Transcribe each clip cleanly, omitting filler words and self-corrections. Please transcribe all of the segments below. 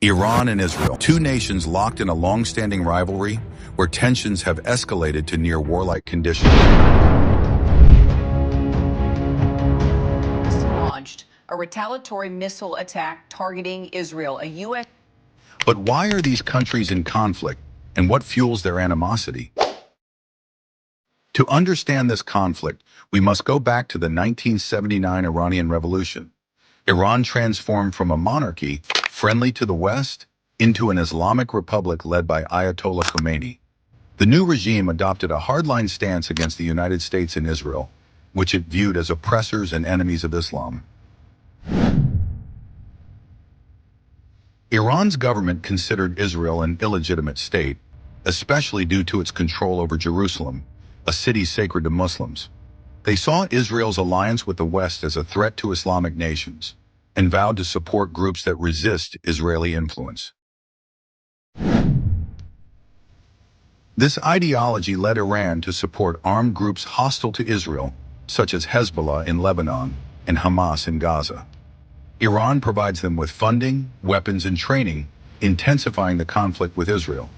Iran and Israel, two nations locked in a long-standing rivalry where tensions have escalated to near warlike conditions. Launched a retaliatory missile attack targeting Israel, a U.S. But why are these countries in conflict, and what fuels their animosity? To understand this conflict, we must go back to the 1979 Iranian Revolution. Iran transformed from a monarchy, friendly to the West, into an Islamic Republic led by Ayatollah Khomeini. The new regime adopted a hardline stance against the United States and Israel, which it viewed as oppressors and enemies of Islam. Iran's government considered Israel an illegitimate state, especially due to its control over Jerusalem, a city sacred to Muslims. They saw Israel's alliance with the West as a threat to Islamic nations, and vowed to support groups that resist Israeli influence. This ideology led Iran to support armed groups hostile to Israel, such as Hezbollah in Lebanon and Hamas in Gaza. Iran provides them with funding, weapons, and training, intensifying the conflict with Israel.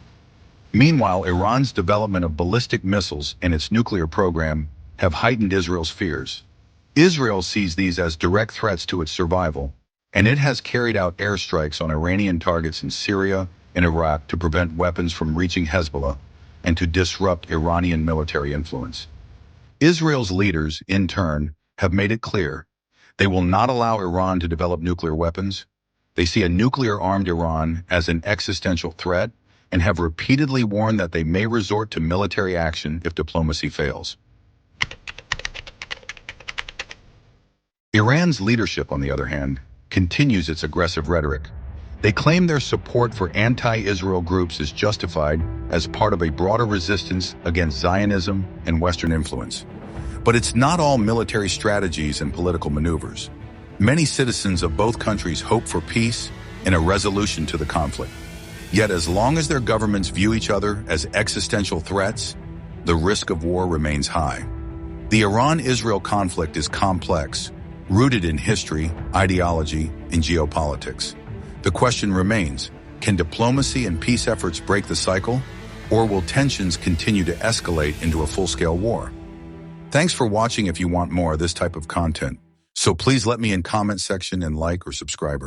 Meanwhile, Iran's development of ballistic missiles and its nuclear program have heightened Israel's fears. Israel sees these as direct threats to its survival, and it has carried out airstrikes on Iranian targets in Syria and Iraq to prevent weapons from reaching Hezbollah and to disrupt Iranian military influence. Israel's leaders, in turn, have made it clear they will not allow Iran to develop nuclear weapons. They see a nuclear-armed Iran as an existential threat and have repeatedly warned that they may resort to military action if diplomacy fails. Iran's leadership, on the other hand, continues its aggressive rhetoric. They claim their support for anti-Israel groups is justified as part of a broader resistance against Zionism and Western influence. But it's not all military strategies and political maneuvers. Many citizens of both countries hope for peace and a resolution to the conflict. Yet as long as their governments view each other as existential threats, the risk of war remains high. The Iran-Israel conflict is complex, rooted in history, ideology, and geopolitics. The question remains, can diplomacy and peace efforts break the cycle, or will tensions continue to escalate into a full-scale war? Thanks for watching. If you want more of this type of content, so please let me in comment section and like or subscribe.